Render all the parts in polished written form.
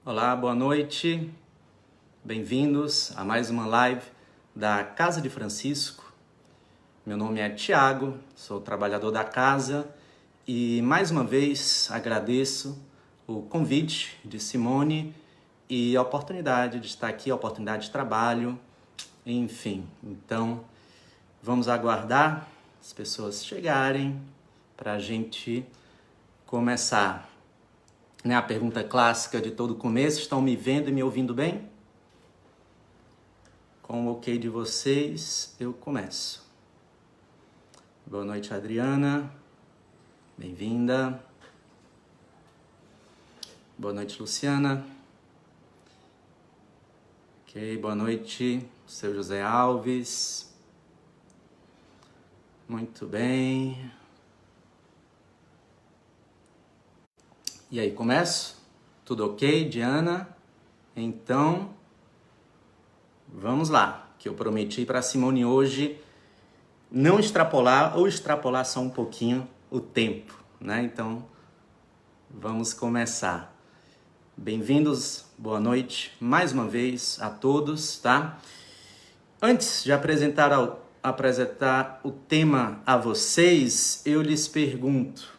Olá, boa noite. Bem-vindos a mais uma live da Casa de Francisco. Meu nome é Tiago, sou trabalhador da casa e mais uma vez agradeço o convite de Simone e a oportunidade de estar aqui, a oportunidade de trabalho, enfim. Então, vamos aguardar as pessoas chegarem para a gente começar. A pergunta clássica de todo começo: estão me vendo e me ouvindo bem? Com o ok de vocês, eu começo. Boa noite, Adriana. Bem-vinda. Boa noite, Luciana. Ok, boa noite, seu José Alves. Muito bem. E aí, começo? Tudo ok, Diana? Então, vamos lá, que eu prometi para a Simone hoje não extrapolar ou extrapolar só um pouquinho o tempo, né? Então, vamos começar. Bem-vindos, boa noite, mais uma vez a todos, tá? Antes de apresentar o tema a vocês, eu lhes pergunto,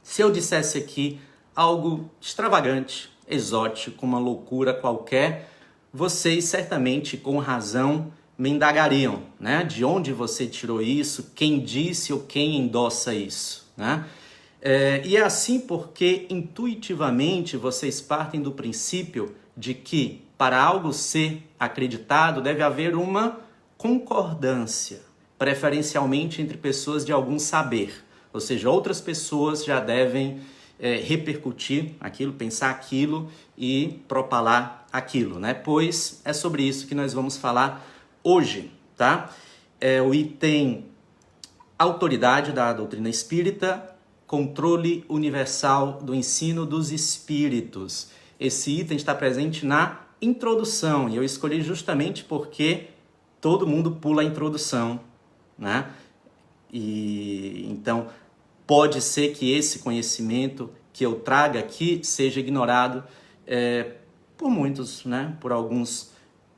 se eu dissesse aqui algo extravagante, exótico, uma loucura qualquer, vocês certamente, com razão, me indagariam, né? De onde você tirou isso, quem disse ou quem endossa isso, né? E é assim porque, intuitivamente, vocês partem do princípio de que, para algo ser acreditado, deve haver uma concordância, preferencialmente entre pessoas de algum saber. Ou seja, outras pessoas já devem repercutir aquilo, pensar aquilo e propalar aquilo, né? Pois é sobre isso que nós vamos falar hoje, tá? O item autoridade da doutrina espírita, controle universal do ensino dos espíritos. Esse item está presente na introdução e eu escolhi justamente porque todo mundo pula a introdução, né? E então pode ser que esse conhecimento que eu traga aqui seja ignorado por muitos, né? Por alguns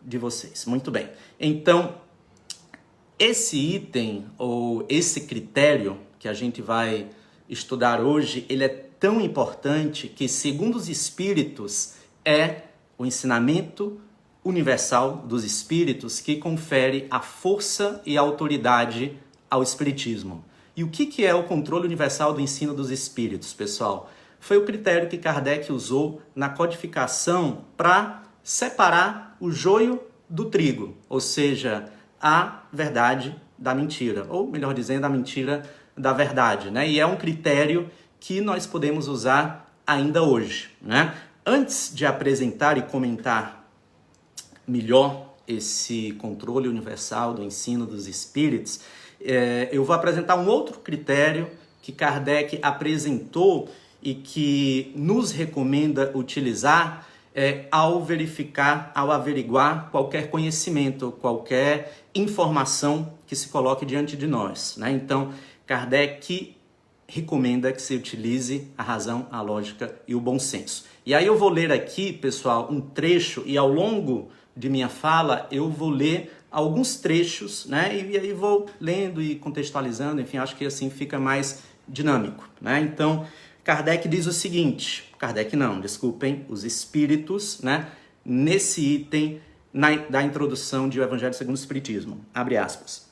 de vocês. Muito bem. Então, esse item ou esse critério que a gente vai estudar hoje, ele é tão importante que, segundo os espíritos, é o ensinamento universal dos espíritos que confere a força e a autoridade ao espiritismo. E o que é o controle universal do ensino dos espíritos, pessoal? Foi o critério que Kardec usou na codificação para separar o joio do trigo, ou seja, a verdade da mentira, ou melhor dizendo, a mentira da verdade, né? E é um critério que nós podemos usar ainda hoje, né? Antes de apresentar e comentar melhor esse controle universal do ensino dos espíritos, eu vou apresentar um outro critério que Kardec apresentou e que nos recomenda utilizar ao verificar, ao averiguar qualquer conhecimento, qualquer informação que se coloque diante de nós, né? Então, Kardec recomenda que se utilize a razão, a lógica e o bom senso. E aí eu vou ler aqui, pessoal, um trecho e ao longo de minha fala eu vou ler alguns trechos, né? E aí vou lendo e contextualizando, enfim, acho que assim fica mais dinâmico, né? Então, Kardec diz o seguinte, os espíritos, né? Nesse item da introdução de O Evangelho segundo o Espiritismo, abre aspas.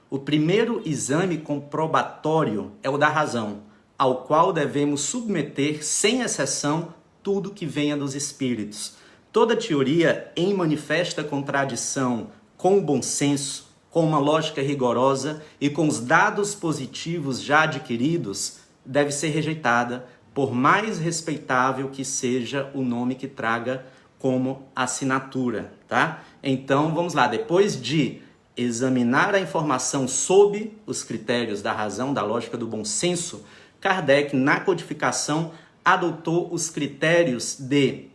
O primeiro exame comprobatório é o da razão, ao qual devemos submeter, sem exceção, tudo que venha dos espíritos. Toda teoria em manifesta contradição com o bom senso, com uma lógica rigorosa e com os dados positivos já adquiridos, deve ser rejeitada, por mais respeitável que seja o nome que traga como assinatura, tá? Então, vamos lá, depois de examinar a informação sob os critérios da razão, da lógica, do bom senso, Kardec, na codificação, adotou os critérios de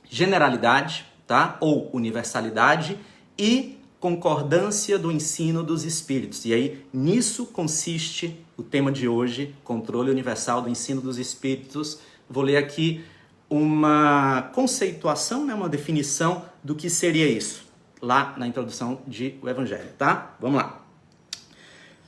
generalidade, tá? Ou universalidade e concordância do ensino dos espíritos. E aí, nisso consiste o tema de hoje, controle universal do ensino dos espíritos. Vou ler aqui uma conceituação, né, uma definição do que seria isso, lá na introdução do Evangelho, tá? Vamos lá.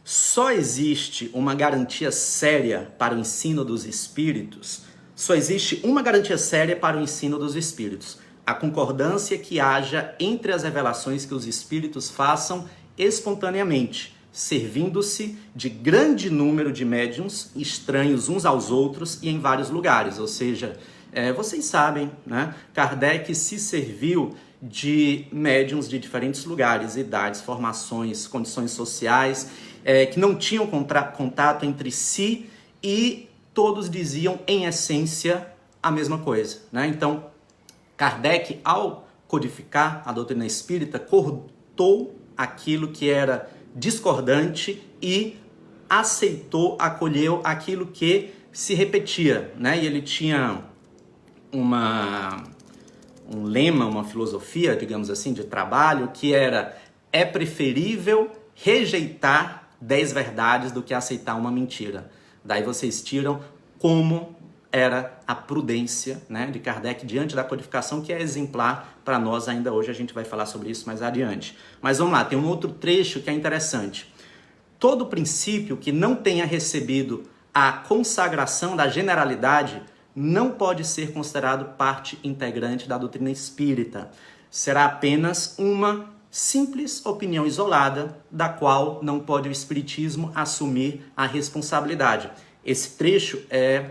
Só existe uma garantia séria para o ensino dos espíritos, só existe uma garantia séria para o ensino dos espíritos, a concordância que haja entre as revelações que os espíritos façam espontaneamente, servindo-se de grande número de médiuns estranhos uns aos outros e em vários lugares. Ou seja, vocês sabem, né? Kardec se serviu de médiuns de diferentes lugares, idades, formações, condições sociais, que não tinham contato entre si e todos diziam, em essência, a mesma coisa, né? Então, Kardec, ao codificar a doutrina espírita, cortou aquilo que era discordante e aceitou, acolheu aquilo que se repetia, né? E ele tinha um lema, uma filosofia, digamos assim, de trabalho, que era: é preferível rejeitar 10 verdades do que aceitar uma mentira. Daí vocês tiram como era a prudência, né, de Kardec diante da codificação, que é exemplar para nós ainda hoje. A gente vai falar sobre isso mais adiante. Mas vamos lá, tem um outro trecho que é interessante. Todo princípio que não tenha recebido a consagração da generalidade não pode ser considerado parte integrante da doutrina espírita. Será apenas uma simples opinião isolada, da qual não pode o espiritismo assumir a responsabilidade. Esse trecho é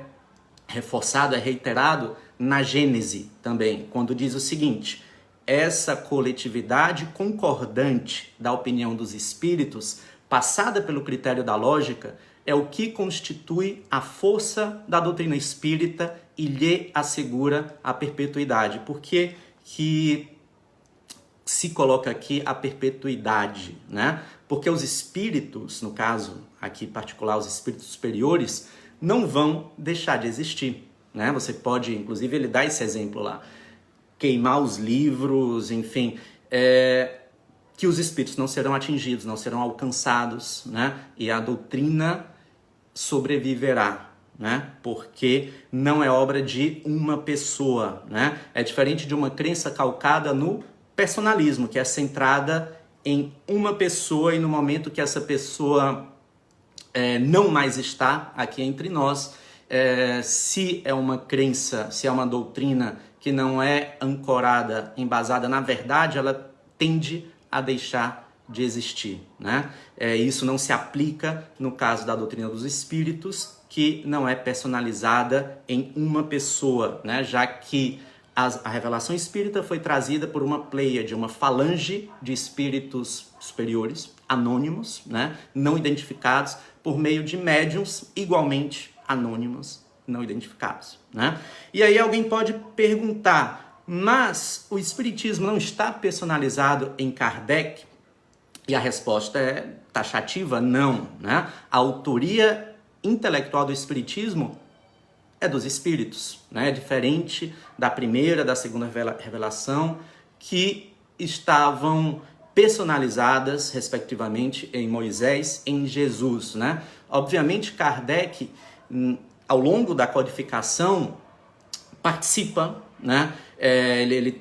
reforçado, é reiterado na Gênese também, quando diz o seguinte: essa coletividade concordante da opinião dos espíritos, passada pelo critério da lógica, é o que constitui a força da doutrina espírita e lhe assegura a perpetuidade. Por que se coloca aqui a perpetuidade, né? Porque os espíritos, no caso aqui particular, os espíritos superiores, não vão deixar de existir, né? Você pode, inclusive, ele dá esse exemplo lá, queimar os livros, enfim, que os espíritos não serão atingidos, não serão alcançados, né? E a doutrina sobreviverá, né? Porque não é obra de uma pessoa, né? É diferente de uma crença calcada no personalismo, que é centrada em uma pessoa, e no momento que essa pessoa não mais está aqui entre nós, se é uma crença, se é uma doutrina que não é ancorada, embasada na verdade, ela tende a deixar de existir, né? Isso não se aplica no caso da doutrina dos espíritos, que não é personalizada em uma pessoa, né? Já que a revelação espírita foi trazida por uma pleiade, uma falange de espíritos superiores, anônimos, né? Não identificados, por meio de médiuns igualmente anônimos, não identificados, né? E aí alguém pode perguntar: mas o espiritismo não está personalizado em Kardec? E a resposta é taxativa: não, né? A autoria intelectual do espiritismo é dos espíritos, né? Diferente da primeira, da segunda revelação, que estavam personalizadas, respectivamente, em Moisés, em Jesus, né? Obviamente, Kardec, ao longo da codificação, participa, né? Ele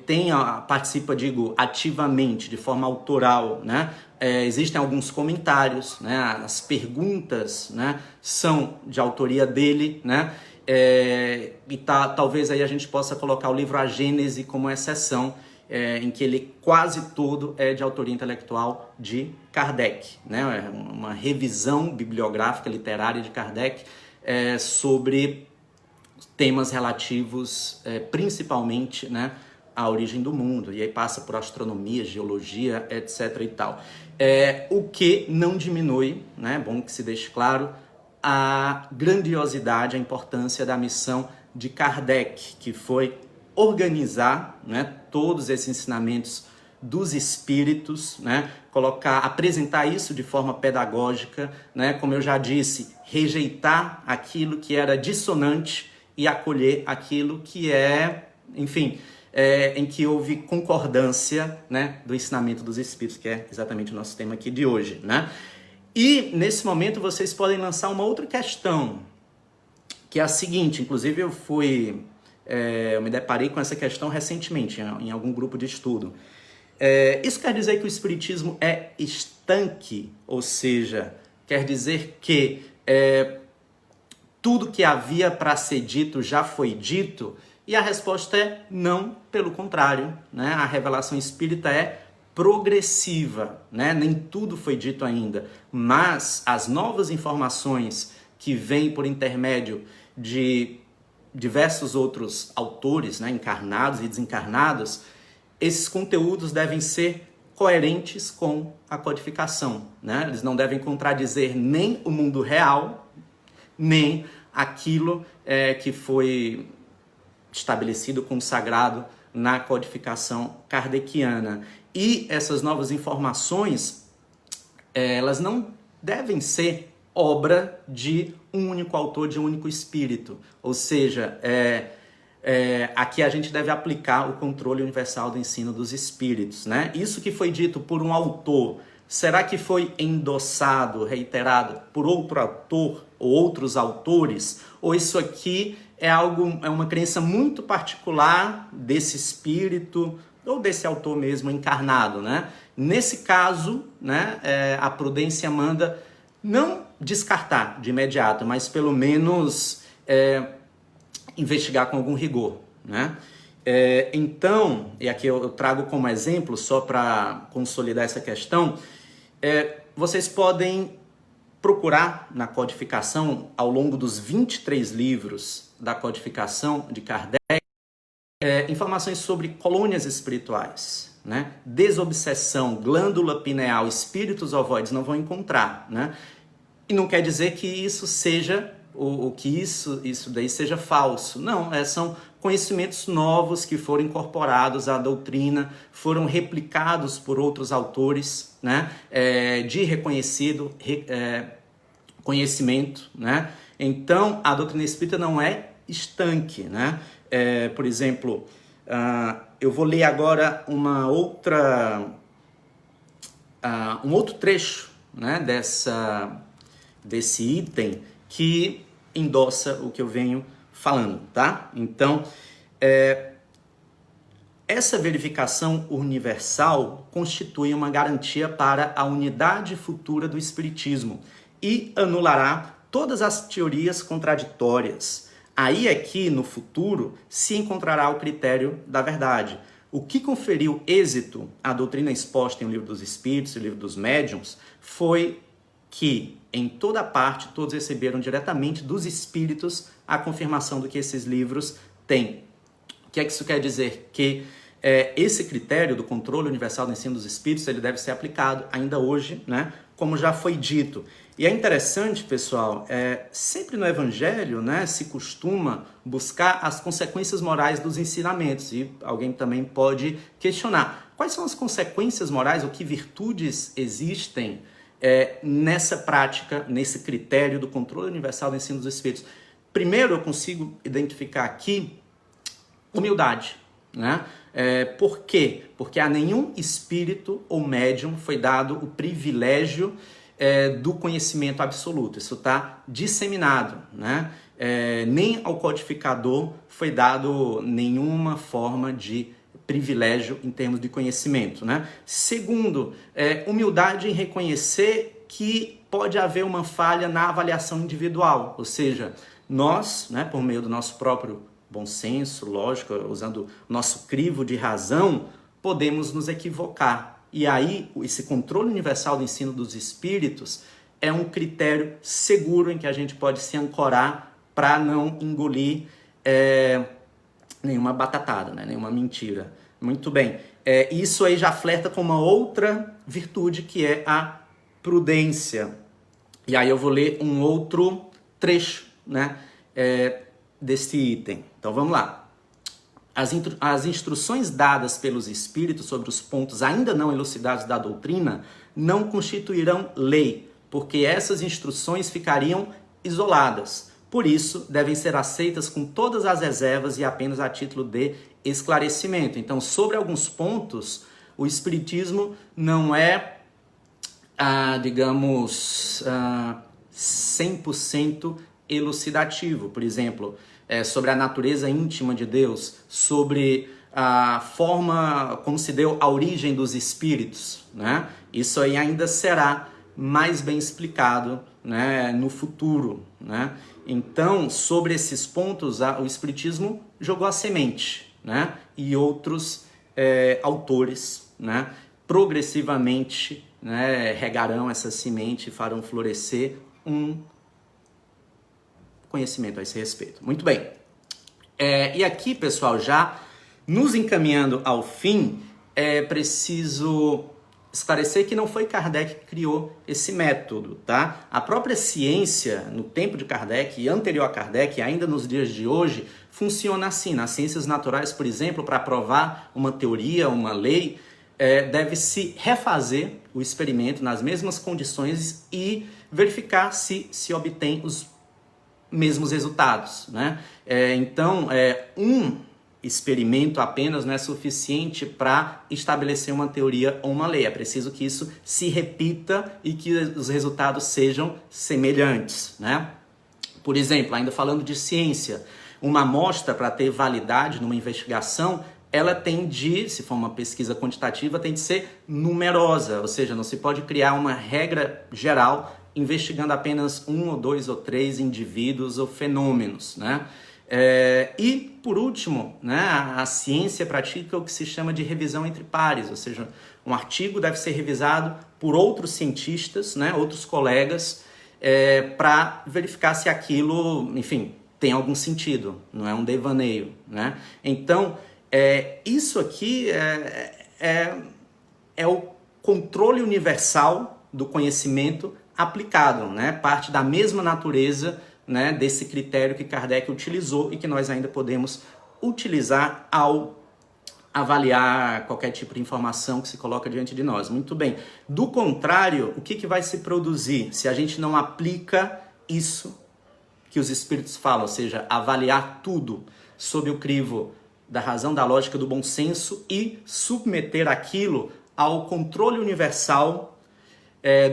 participa, digo, ativamente, de forma autoral, né? Existem alguns comentários, né? As perguntas, né, são de autoria dele, né? Talvez aí a gente possa colocar o livro A Gênese como exceção, em que ele quase todo é de autoria intelectual de Kardec, né? Uma revisão bibliográfica, literária de Kardec sobre temas relativos principalmente, né, à origem do mundo, e aí passa por astronomia, geologia, etc. e tal. O que não diminui, né, é bom que se deixe claro, a grandiosidade, a importância da missão de Kardec, que foi organizar, né, todos esses ensinamentos dos espíritos, né, apresentar isso de forma pedagógica, né, como eu já disse, rejeitar aquilo que era dissonante e acolher aquilo que enfim, em que houve concordância, né, do ensinamento dos espíritos, que é exatamente o nosso tema aqui de hoje, né? E nesse momento vocês podem lançar uma outra questão, que é a seguinte: inclusive eu fui Eu me deparei com essa questão recentemente, em algum grupo de estudo. Isso quer dizer que o Espiritismo é estanque, ou seja, quer dizer que tudo que havia para ser dito já foi dito? E a resposta é não, pelo contrário, né? A revelação espírita é progressiva, né? Nem tudo foi dito ainda, mas as novas informações que vêm por intermédio de diversos outros autores, né? Encarnados e desencarnados, esses conteúdos devem ser coerentes com a codificação, né? Eles não devem contradizer nem o mundo real, nem aquilo que foi estabelecido como sagrado na codificação kardeciana. E essas novas informações, elas não devem ser obra de um único autor, de um único espírito. Ou seja, aqui a gente deve aplicar o controle universal do ensino dos espíritos, né? Isso que foi dito por um autor, será que foi endossado, reiterado por outro autor ou outros autores? Ou isso aqui é uma crença muito particular desse espírito ou desse autor mesmo encarnado, né? Nesse caso, né, a prudência manda não descartar de imediato, mas pelo menos investigar com algum rigor, né? Então, e aqui eu trago como exemplo, só para consolidar essa questão, vocês podem procurar na codificação, ao longo dos 23 livros da codificação de Kardec, informações sobre colônias espirituais, né? Desobsessão, glândula pineal, espíritos ovoides, não vão encontrar, né? E não quer dizer que isso seja, isso daí seja falso. Não, são conhecimentos novos que foram incorporados à doutrina, foram replicados por outros autores, né? De reconhecido conhecimento, né? Então, a doutrina espírita não é estanque, né? Por exemplo, eu vou ler agora um outro trecho, né, desse item que endossa o que eu venho falando, tá? Então, essa verificação universal constitui uma garantia para a unidade futura do Espiritismo e anulará todas as teorias contraditórias. Aí aqui, no futuro, se encontrará o critério da verdade. O que conferiu êxito à doutrina exposta em O Livro dos Espíritos e O Livro dos Médiuns foi que, em toda parte, todos receberam diretamente dos Espíritos a confirmação do que esses livros têm. O que é que isso quer dizer? Que esse critério do controle universal do ensino dos Espíritos, ele deve ser aplicado ainda hoje, né? Como já foi dito. E é interessante, pessoal, sempre no Evangelho, né, se costuma buscar as consequências morais dos ensinamentos. E alguém também pode questionar, quais são as consequências morais, ou que virtudes existem nessa prática, nesse critério do controle universal do ensino dos Espíritos? Primeiro, eu consigo identificar aqui humildade, né? Por quê? Porque a nenhum espírito ou médium foi dado o privilégio do conhecimento absoluto. Isso está disseminado, né? Nem ao codificador foi dado nenhuma forma de privilégio em termos de conhecimento, né? Segundo, humildade em reconhecer que pode haver uma falha na avaliação individual, ou seja, nós, né, por meio do nosso próprio bom senso, lógico, usando o nosso crivo de razão, podemos nos equivocar. E aí, esse controle universal do ensino dos espíritos é um critério seguro em que a gente pode se ancorar para não engolir nenhuma batatada, né? Nenhuma mentira. Muito bem. Isso aí já flerta com uma outra virtude, que é a prudência. E aí eu vou ler um outro trecho, né, desse item. Então vamos lá. As instruções dadas pelos espíritos sobre os pontos ainda não elucidados da doutrina não constituirão lei, porque essas instruções ficariam isoladas. Por isso, devem ser aceitas com todas as reservas e apenas a título de esclarecimento. Então, sobre alguns pontos, o Espiritismo não é, digamos, 100% elucidativo. Por exemplo, sobre a natureza íntima de Deus, sobre a forma como se deu a origem dos espíritos, né? Isso aí ainda será mais bem explicado, né, no futuro, né? Então, sobre esses pontos, o Espiritismo jogou a semente, né? E outros autores, né, progressivamente, né, regarão essa semente e farão florescer um conhecimento a esse respeito. Muito bem. E aqui, pessoal, já nos encaminhando ao fim, é preciso esclarecer que não foi Kardec que criou esse método, tá? A própria ciência, no tempo de Kardec e anterior a Kardec, ainda nos dias de hoje, funciona assim. Nas ciências naturais, por exemplo, para provar uma teoria, uma lei, deve-se refazer o experimento nas mesmas condições e verificar se obtém os mesmos resultados, né? Então, um experimento apenas não é suficiente para estabelecer uma teoria ou uma lei. É preciso que isso se repita e que os resultados sejam semelhantes, né? Por exemplo, ainda falando de ciência, uma amostra, para ter validade numa investigação, ela tem de, se for uma pesquisa quantitativa, tem de ser numerosa, ou seja, não se pode criar uma regra geral investigando apenas 1 ou 2 ou 3 indivíduos ou fenômenos, né? E, por último, né, a ciência pratica o que se chama de revisão entre pares, ou seja, um artigo deve ser revisado por outros cientistas, né, outros colegas, para verificar se aquilo, enfim, tem algum sentido, não é um devaneio, né? Então, isso aqui é o controle universal do conhecimento aplicado, né? Parte da mesma natureza, né, desse critério que Kardec utilizou e que nós ainda podemos utilizar ao avaliar qualquer tipo de informação que se coloca diante de nós. Muito bem. Do contrário, o que vai se produzir se a gente não aplica isso que os espíritos falam, ou seja, avaliar tudo sob o crivo da razão, da lógica, do bom senso e submeter aquilo ao controle universal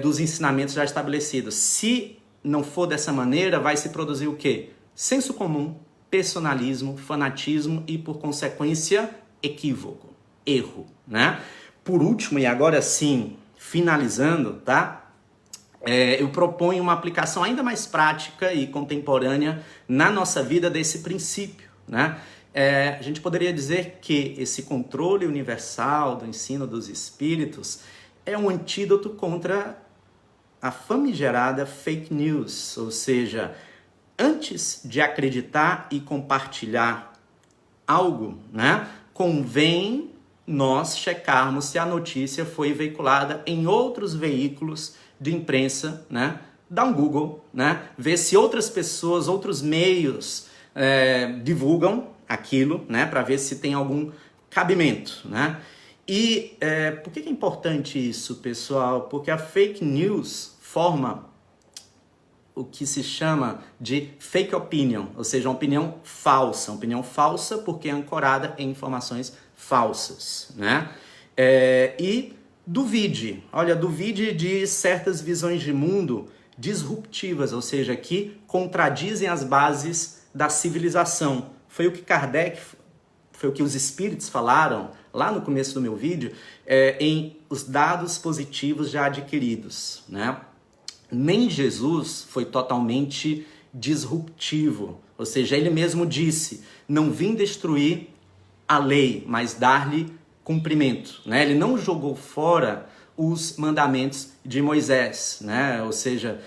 dos ensinamentos já estabelecidos. Se não for dessa maneira, vai se produzir o quê? Senso comum, personalismo, fanatismo e, por consequência, equívoco, erro, né? Por último, e agora sim, finalizando, tá? Eu proponho uma aplicação ainda mais prática e contemporânea na nossa vida desse princípio, né? A gente poderia dizer que esse controle universal do ensino dos espíritos é um antídoto contra a famigerada fake news, ou seja, antes de acreditar e compartilhar algo, né, convém nós checarmos se a notícia foi veiculada em outros veículos de imprensa, né, dá um Google, né, ver se outras pessoas, outros meios divulgam aquilo, né, para ver se tem algum cabimento, né. E por que é importante isso, pessoal? Porque a fake news forma o que se chama de fake opinion, ou seja, uma opinião falsa porque é ancorada em informações falsas, né? E duvide de certas visões de mundo disruptivas, ou seja, que contradizem as bases da civilização. Foi o que os espíritos falaram lá no começo do meu vídeo, em os dados positivos já adquiridos, né? Nem Jesus foi totalmente disruptivo, ou seja, ele mesmo disse, não vim destruir a lei, mas dar-lhe cumprimento, né? Ele não jogou fora os mandamentos de Moisés, né? Ou seja,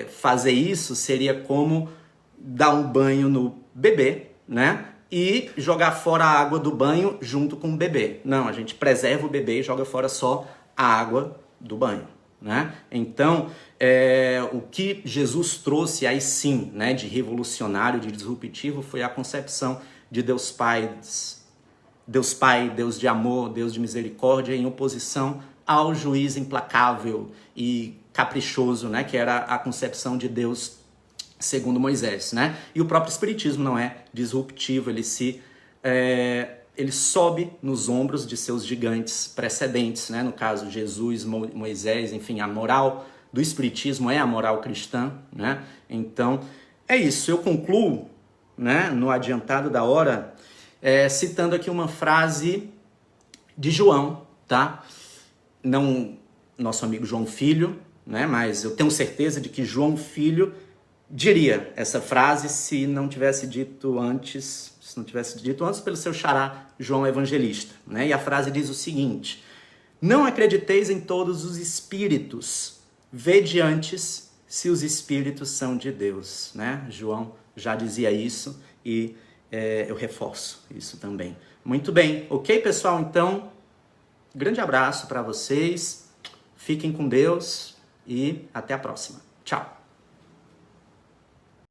fazer isso seria como dar um banho no bebê, né? E jogar fora a água do banho junto com o bebê. Não, a gente preserva o bebê e joga fora só a água do banho, né? Então, o que Jesus trouxe aí sim, né, de revolucionário, de disruptivo, foi a concepção de Deus Pai, Deus de amor, Deus de misericórdia, em oposição ao juiz implacável e caprichoso, né, que era a concepção de Deus segundo Moisés, né? E o próprio Espiritismo não é disruptivo, ele sobe nos ombros de seus gigantes precedentes, né? No caso, Jesus, Moisés, enfim, a moral do Espiritismo é a moral cristã, né? Então, é isso. Eu concluo né, no adiantado da hora, citando aqui uma frase de João, tá? Não nosso amigo João Filho, né, mas eu tenho certeza de que João Filho diria essa frase se não tivesse dito antes pelo seu xará João Evangelista, né? E a frase diz o seguinte: não acrediteis em todos os espíritos, vede antes se os espíritos são de Deus, né? João já dizia isso e eu reforço isso também. Muito bem, ok, pessoal? Então, grande abraço para vocês, fiquem com Deus e até a próxima. Tchau!